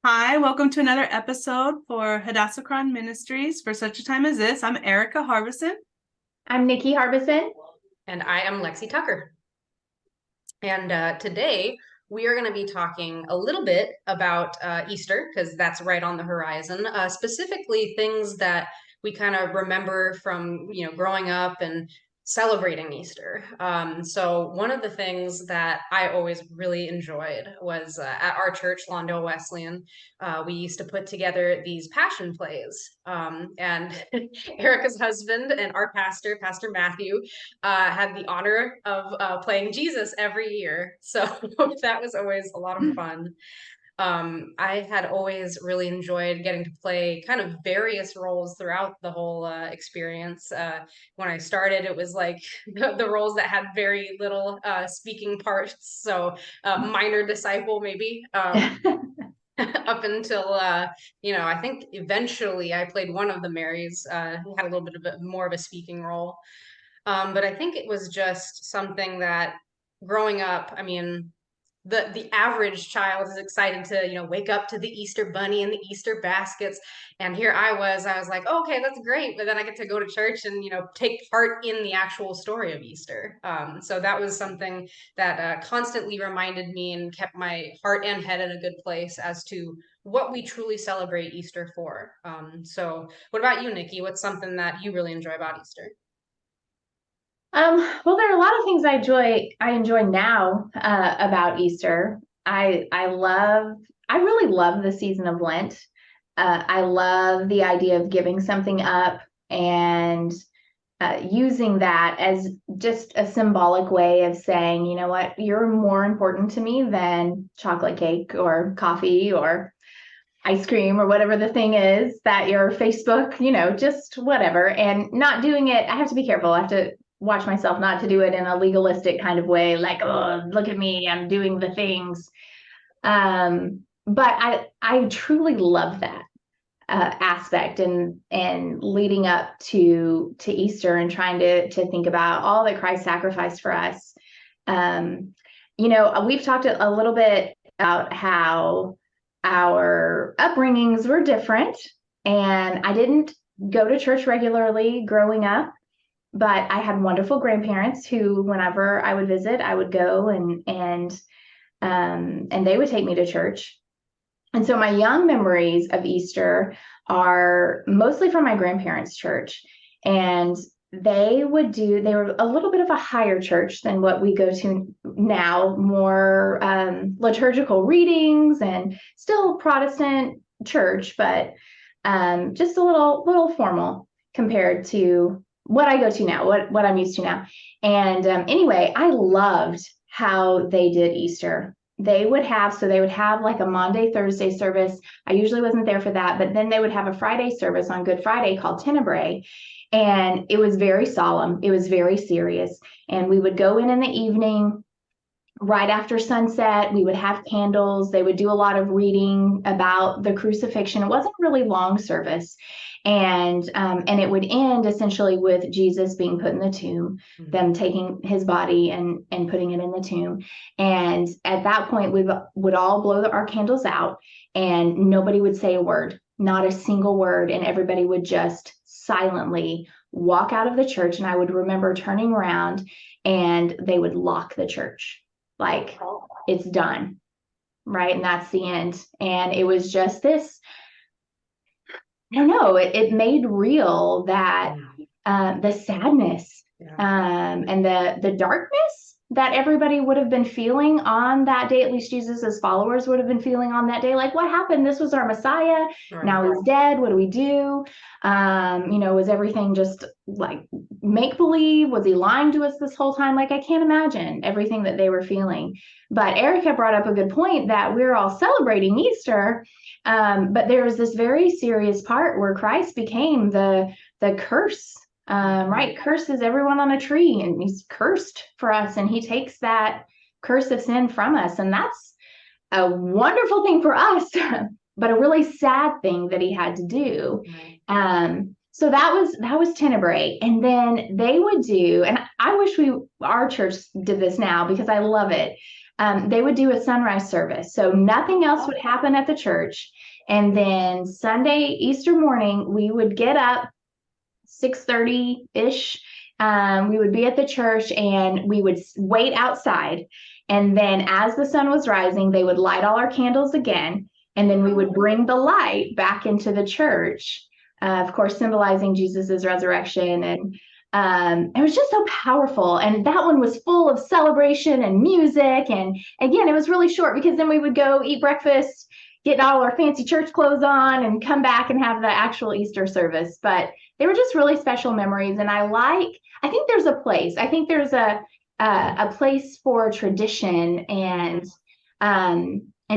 Hi, welcome to another episode for Hadassah Chron Ministries for such a time as this. I'm Erica Harbison. I'm Nikki Harbison. And I am Lexi Tucker. And today we are going to be talking a little bit about Easter, because that's right on the horizon, specifically things that we kind of remember from, growing up and celebrating Easter. So one of the things that I always really enjoyed was at our church, Lawndale Wesleyan, we used to put together these passion plays. And Erica's husband and our pastor, Pastor Matthew, had the honor of playing Jesus every year. So that was always a lot of fun. I had always really enjoyed getting to play kind of various roles throughout the whole experience. When I started, it was like the roles that had very little speaking parts. So minor disciple, maybe. Up until I think eventually I played one of the Marys who had a little bit of more of a speaking role. But I think it was just something that growing up, I mean, the average child is excited to, wake up to the Easter bunny and the Easter baskets. And here I was like, oh, okay, that's great. But then I get to go to church and, take part in the actual story of Easter. So that was something that constantly reminded me and kept my heart and head in a good place as to what we truly celebrate Easter for. So what about you, Nikki? What's something that you really enjoy about Easter? Well, there are a lot of things I enjoy now about Easter. I really love the season of Lent. I love the idea of giving something up and using that as just a symbolic way of saying, you know what, you're more important to me than chocolate cake or coffee or ice cream or whatever the thing is that your Facebook, just whatever, and not doing it. I have to be careful. I have to watch myself not to do it in a legalistic kind of way, like, oh, look at me, I'm doing the things. But I truly love that aspect and leading up to Easter and trying to think about all that Christ sacrificed for us. We've talked a little bit about how our upbringings were different, and I didn't go to church regularly growing up, but I had wonderful grandparents who, whenever I would visit, I would go and they would take me to church. And so my young memories of Easter are mostly from my grandparents' church, and they were a little bit of a higher church than what we go to now, more liturgical readings and still Protestant church, but just a little formal compared to what I go to now, what I'm used to now. And anyway, I loved how they did Easter. They would have like a Maundy, Thursday service. I usually wasn't there for that, but then they would have a Friday service on Good Friday called Tenebrae. And it was very solemn. It was very serious. And we would go in the evening, right after sunset. We would have candles. They would do a lot of reading about the crucifixion. It wasn't really long service. And it would end essentially with Jesus being put in the tomb, them taking his body and putting it in the tomb. And at that point, we would all blow our candles out, and nobody would say a word, not a single word. And everybody would just silently walk out of the church. And I would remember turning around and they would lock the church, like, it's done, right? And that's the end. And it was just this, I don't know, it made real that the sadness and the darkness that everybody would have been feeling on that day, at least Jesus's followers would have been feeling on that day. Like, what happened? This was our Messiah. Right. Now he's dead. What do we do? Was everything just like make believe? Was he lying to us this whole time? Like, I can't imagine everything that they were feeling. But Erica brought up a good point that we're all celebrating Easter. But there was this very serious part where Christ became the curse. Right? Curses everyone on a tree, and he's cursed for us, and he takes that curse of sin from us. And that's a wonderful thing for us, but a really sad thing that he had to do. So that was Tenebrae. And then they would do, and I wish our church did this now because I love it. they would do a sunrise service. So nothing else would happen at the church. And then Sunday, Easter morning, we would get up 6:30-ish. We would be at the church and we would wait outside. And then as the sun was rising, they would light all our candles again. And then we would bring the light back into the church, of course, symbolizing Jesus's resurrection. And it was just so powerful. And that one was full of celebration and music. And again, it was really short because then we would go eat breakfast, get all our fancy church clothes on, and come back and have the actual Easter service. But they were just really special memories. And I think there's a place. I think there's a place for tradition and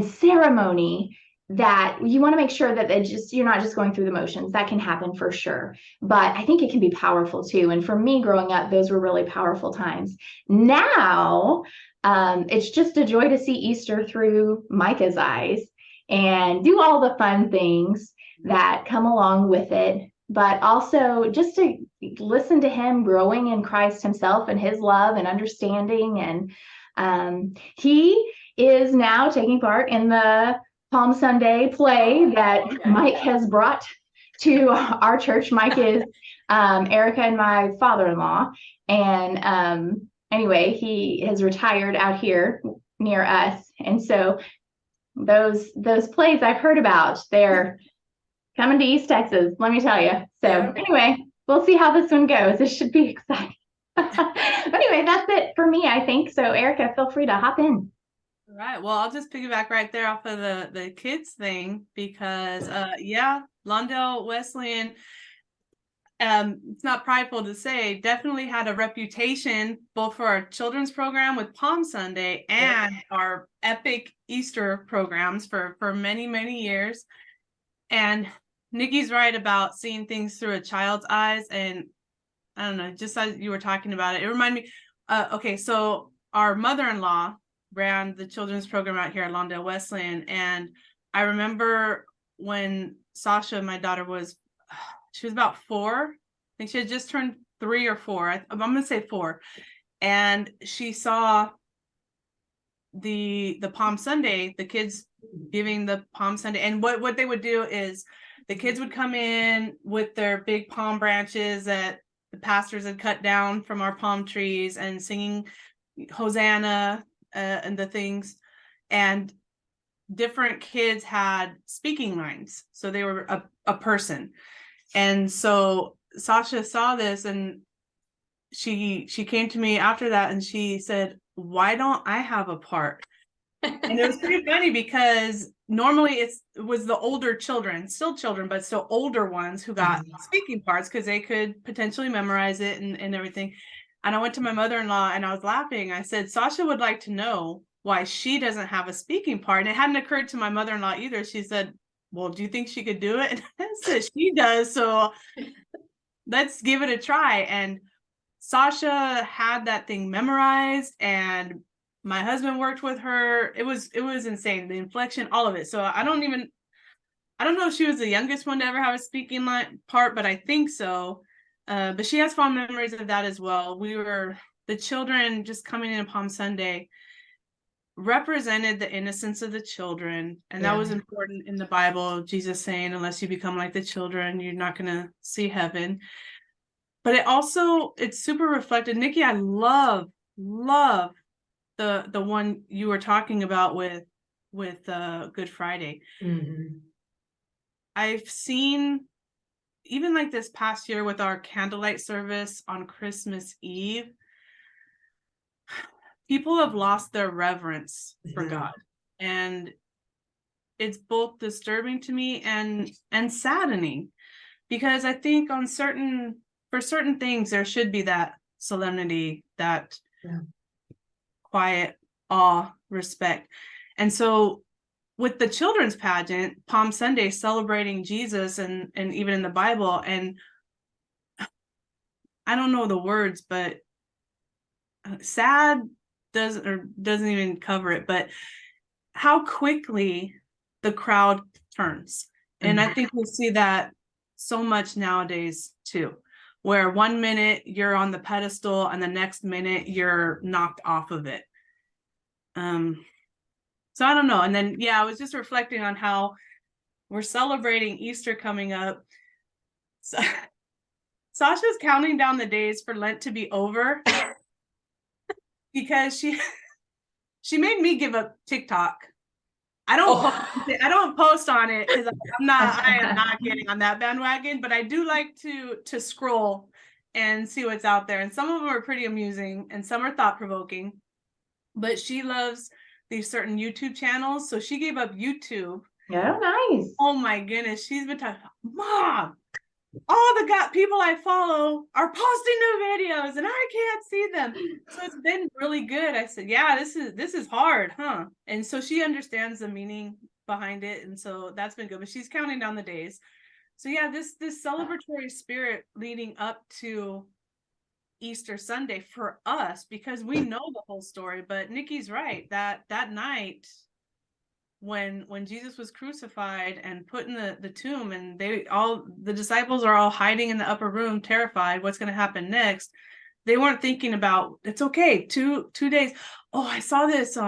ceremony that you want to make sure that you're not just going through the motions. That can happen for sure. But I think it can be powerful too. And for me growing up, those were really powerful times. Now, it's just a joy to see Easter through Micah's eyes and do all the fun things that come along with it, but also just to listen to him growing in Christ himself and his love and understanding. And he is now taking part in the Palm Sunday play that Mike has brought to our church. Mike is Erica and my father-in-law. And anyway, he has retired out here near us. And so those plays I've heard about, they're coming to East Texas, let me tell you. So anyway, we'll see how this one goes. It should be exciting. Anyway, that's it for me, I think. So Erica, feel free to hop in. All right. Well, I'll just piggyback right there off of the kids thing because Lawndale Wesleyan, it's not prideful to say, definitely had a reputation both for our children's program with Palm Sunday and our epic Easter programs for many, many years. And Nikki's right about seeing things through a child's eyes. And I don't know, just as you were talking about it, it reminded me, okay, so our mother-in-law ran the children's program out here at Lawndale Wesleyan. And I remember when Sasha, my daughter, she was about 4. I think she had just turned 3 or 4. I'm going to say 4. And she saw the Palm Sunday, the kids giving the Palm Sunday. And what they would do is the kids would come in with their big palm branches that the pastors had cut down from our palm trees and singing Hosanna and the things. And different kids had speaking lines. So they were a person. And so Sasha saw this and she came to me after that and she said, why don't I have a part? And it was pretty funny because normally it was the older children, still children, but still older ones who got speaking parts because they could potentially memorize it and everything. And I went to my mother-in-law and I was laughing. I said, Sasha would like to know why she doesn't have a speaking part. And it hadn't occurred to my mother-in-law either. She said, well, do you think she could do it? And I said, she does. So let's give it a try. And Sasha had that thing memorized and my husband worked with her. It was insane. The inflection, all of it. So I don't know if she was the youngest one to ever have a speaking part, but I think so. But she has fond memories of that as well. The children just coming in Palm Sunday represented the innocence of the children. And that was important in the Bible. Jesus saying, unless you become like the children, you're not going to see heaven. But it's super reflected. Nikki, I love the one you were talking about with Good Friday. Mm-hmm. I've seen, even like this past year with our candlelight service on Christmas Eve, people have lost their reverence for God. And it's both disturbing to me and saddening, because I think for certain things, there should be that solemnity, that quiet awe, respect. And so with the children's pageant, Palm Sunday, celebrating Jesus and even in the Bible, and I don't know the words, but sad doesn't even cover it, but how quickly the crowd turns. And I think we see that so much nowadays too, where 1 minute you're on the pedestal and the next minute you're knocked off of it. So I don't know. And then, yeah, I was just reflecting on how we're celebrating Easter coming up. So Sasha's counting down the days for Lent to be over because she made me give up TikTok. I don't post on it because I am not getting on that bandwagon, but I do like to scroll and see what's out there. And some of them are pretty amusing and some are thought-provoking. But she loves these certain YouTube channels, so she gave up YouTube. Oh, nice. Oh my goodness, she's been talking about, Mom, all the people I follow are posting new videos and I can't see them. So it's been really good. I said, yeah, this is hard, huh? And so she understands the meaning behind it. And so that's been good. But she's counting down the days. So yeah, this celebratory spirit leading up to Easter Sunday for us, because we know the whole story. But Nikki's right, that night when Jesus was crucified and put in the tomb, and the disciples are all hiding in the upper room, terrified what's going to happen next. They weren't thinking about, it's okay, two days. Oh, I saw this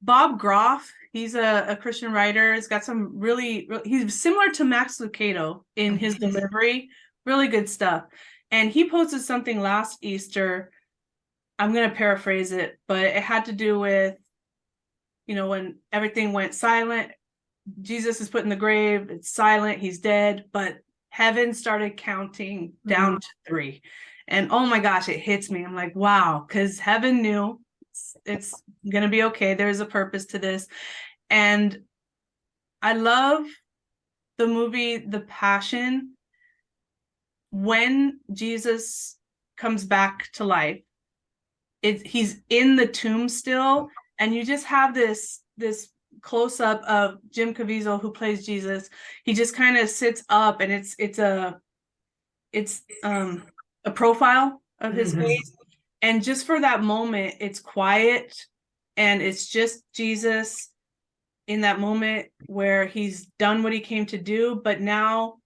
Bob Groff, he's a Christian writer. He's got some he's similar to Max Lucado in his delivery, really good stuff. And he posted something last Easter. I'm going to paraphrase it, but it had to do with, when everything went silent, Jesus is put in the grave, it's silent, he's dead, but heaven started counting down to 3. And oh my gosh, it hits me. I'm like, wow, because heaven knew it's going to be okay. There's a purpose to this. And I love the movie, The Passion. When Jesus comes back to life, he's in the tomb still. And you just have this close up of Jim Caviezel, who plays Jesus. He just kind of sits up, and it's a profile of his face. And just for that moment, it's quiet, and it's just Jesus in that moment where he's done what he came to do, but now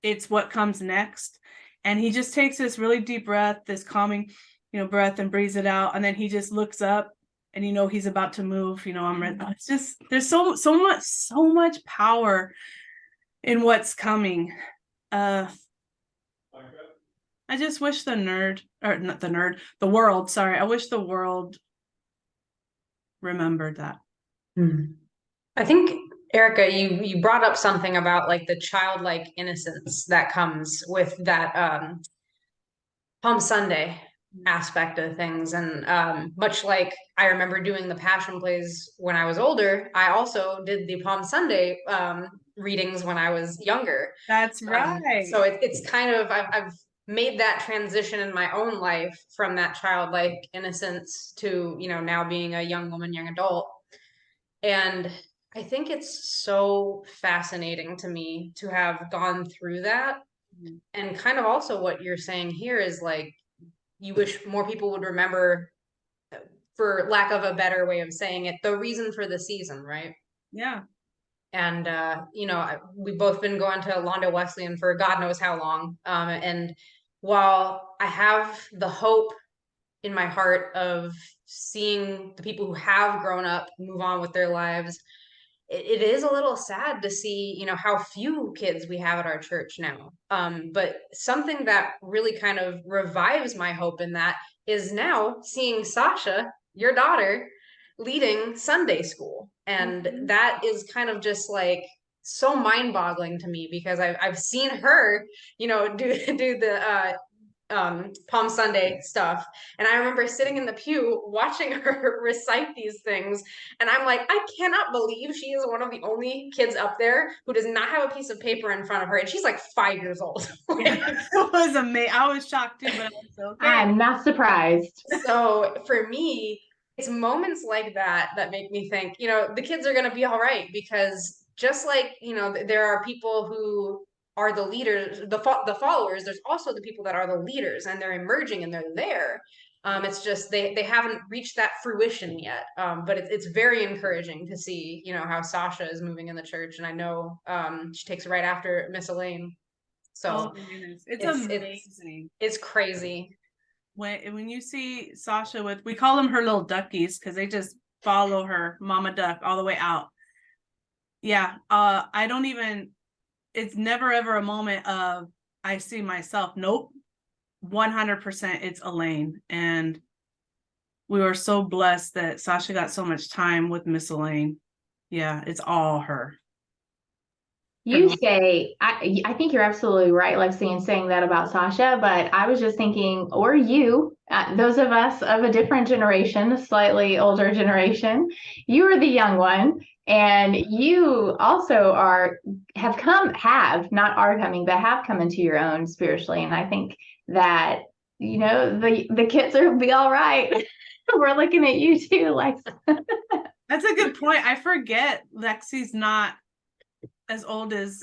it's what comes next. And he just takes this really deep breath, this calming, breath, and breathes it out. And then he just looks up, and he's about to move. It's just, there's so much power in what's coming. I just wish the world, I wish the world remembered that. I think, Erica, you brought up something about like the childlike innocence that comes with that Palm Sunday aspect of things. And much like I remember doing the Passion plays when I was older, I also did the Palm Sunday readings when I was younger. That's right. So it's kind of, I've made that transition in my own life from that childlike innocence to, now being a young woman, young adult. And I think it's so fascinating to me to have gone through that. And kind of also what you're saying here is like, you wish more people would remember, for lack of a better way of saying it, the reason for the season, right? Yeah. And, we've both been going to Londo Wesleyan for God knows how long. And while I have the hope in my heart of seeing the people who have grown up move on with their lives, it is a little sad to see, how few kids we have at our church now. But something that really kind of revives my hope in that is now seeing Sasha, your daughter, leading Sunday school. And that is kind of just like so mind-boggling to me, because I've seen her, do the Palm Sunday stuff. And I remember sitting in the pew watching her recite these things. And I'm like, I cannot believe she is one of the only kids up there who does not have a piece of paper in front of her. And she's like 5 years old. It was amazing. I was shocked too, but I was okay. I'm not surprised. So for me, it's moments like that make me think, the kids are going to be all right, because just like, there are people who are the leaders, the followers, there's also the people that are the leaders, and they're emerging and they're there. It's just they haven't reached that fruition yet. But it's very encouraging to see, how Sasha is moving in the church. And I know she takes right after Miss Elaine. So it's amazing. It's crazy. when you see Sasha with, we call them her little duckies because they just follow her mama duck all the way out. Yeah, I don't even, it's never ever a moment of I see myself. Nope. 100% it's Elaine. And we were so blessed that Sasha got so much time with Miss Elaine. Yeah, it's all her. You say, I think you're absolutely right, Lexi, in saying that about Sasha, but I was just thinking, or you, those of us of a different generation, a slightly older generation, you are the young one, and you also have come into your own spiritually. And I think that, the kids will be all right. We're looking at you too, Lex. That's a good point. I forget Lexi's not as old as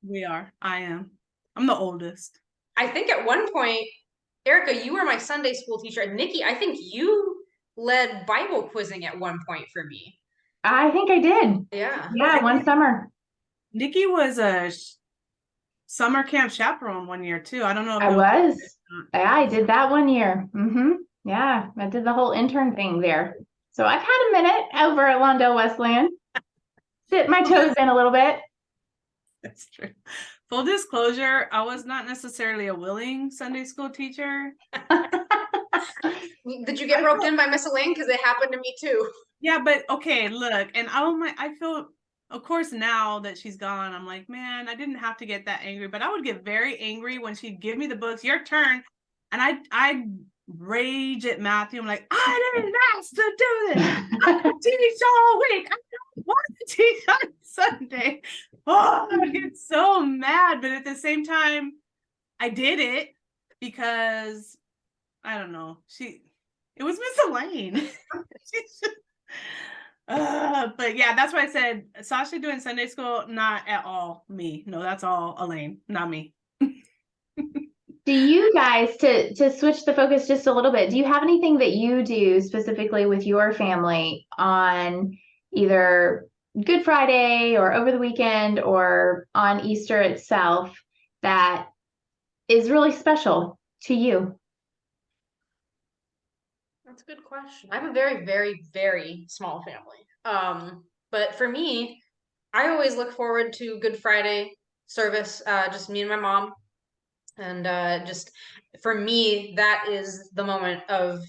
we are. I am. I'm the oldest. I think at one point, Erica, you were my Sunday school teacher. And Nikki, I think you led Bible quizzing at one point for me. I think I did. Yeah. Yeah, one summer. Nikki was a summer camp chaperone one year too. I don't know if I did that one year. Yeah, I did the whole intern thing there. So I've had a minute over at Lawndale Wesleyan. Dip my toes in a little bit. That's true. Full disclosure, I was not necessarily a willing Sunday school teacher. Did you get roped in by Miss Elaine? Because it happened to me too. Yeah, but okay, look, and I feel, of course, now that she's gone, I'm like, man, I didn't have to get that angry, but I would get very angry when she'd give me the books, your turn, and I'd rage at Matthew. I'm like, I didn't ask to do this. I teach all week. I don't want to teach on Sunday. Oh, I would get so mad, but at the same time, I did it because I don't know. It was Miss Elaine. But yeah, that's why I said Sasha doing Sunday school, not at all me. No, that's all Elaine, not me. Do you guys, to switch the focus just a little bit, do you have anything that you do specifically with your family on either Good Friday or over the weekend or on Easter itself that is really special to you? That's a good question. I have a very, very, very small family. But for me, I always look forward to Good Friday service, just me and my mom. And just for me, that is the moment of,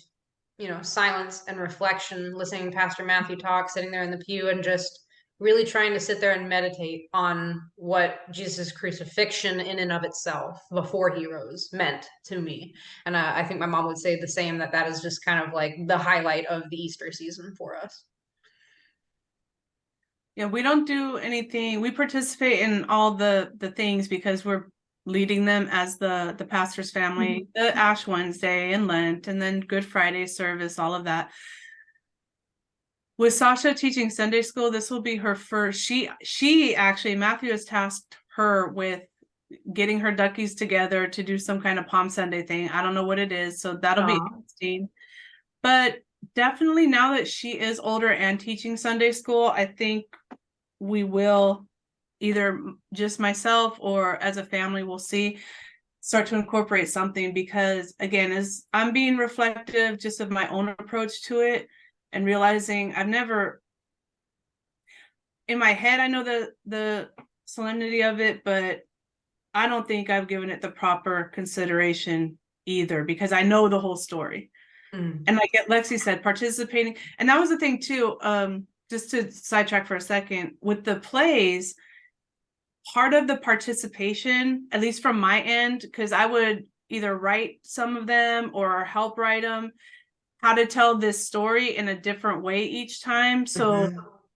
silence and reflection, listening to Pastor Matthew talk, sitting there in the pew and just really trying to sit there and meditate on what Jesus' crucifixion in and of itself before he rose meant to me. And I think my mom would say the same, that is just kind of like the highlight of the Easter season for us. Yeah, we don't do anything. We participate in all the things because we're leading them as the pastor's family, the Ash Wednesday and Lent, and then Good Friday service, all of that. With Sasha teaching Sunday school, this will be her first. She actually, Matthew has tasked her with getting her duckies together to do some kind of Palm Sunday thing. I don't know what it is, so that'll be interesting. But definitely now that she is older and teaching Sunday school, I think we will, either just myself or as a family, we'll start to incorporate something, because again, as I'm being reflective just of my own approach to it and realizing I've never, in my head, I know the solemnity of it, but I don't think I've given it the proper consideration either, because I know the whole story. And like Lexi said, participating. And that was the thing too, just to sidetrack for a second, with the plays, part of the participation, at least from my end, because I would either write some of them or help write them, how to tell this story in a different way each time. So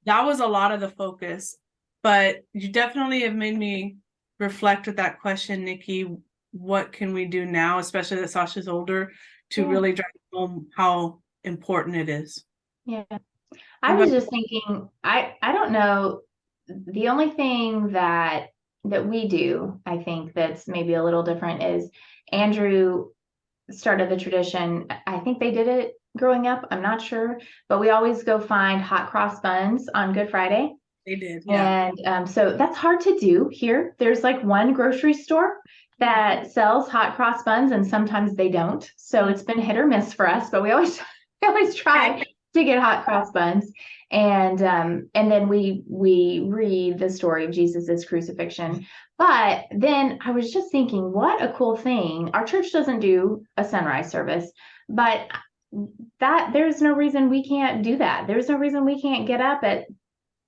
that was a lot of the focus. But you definitely have made me reflect with that question, Nikki. What can we do now, especially that Sasha's older, to really drive home how important it is? Yeah. I was just thinking, I don't know, the only thing that we do, I think that's maybe a little different, is Andrew started the tradition. I think they did it growing up, I'm not sure, but we always go find hot cross buns on Good Friday. They did. Yeah. And so that's hard to do here. There's like one grocery store that sells hot cross buns, and sometimes they don't. So it's been hit or miss for us, but we always we always try to get hot cross buns. And then we read the story of Jesus's crucifixion. But then I was just thinking, what a cool thing. Our church doesn't do a sunrise service, but that there's no reason we can't do that. There's no reason we can't get up at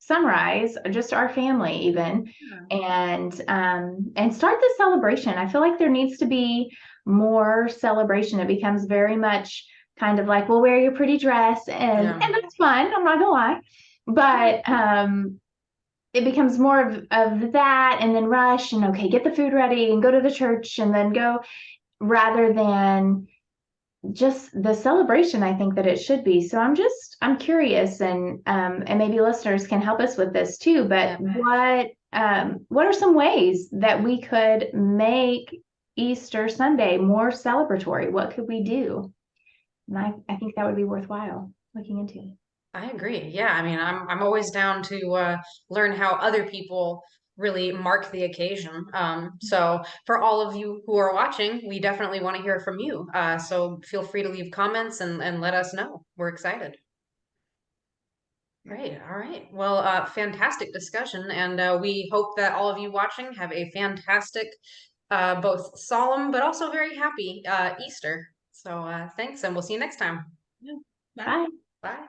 sunrise, just our family even, and start the celebration. I feel like there needs to be more celebration. It becomes very much kind of like, well, wear your pretty dress, and that's fun. I'm not gonna lie, but it becomes more of that, and then rush and okay, get the food ready and go to the church and then go, rather than just the celebration I think that it should be. So I'm curious, and maybe listeners can help us with this too, but what are some ways that we could make Easter Sunday more celebratory? What could we do? And I think that would be worthwhile looking into. I agree. Yeah, I mean, I'm always down to learn how other people really mark the occasion. So for all of you who are watching, we definitely want to hear from you. So feel free to leave comments and let us know. We're excited. Great. All right. Well, fantastic discussion. And we hope that all of you watching have a fantastic, both solemn, but also very happy Easter. So thanks, and we'll see you next time. Yeah. Bye. Bye.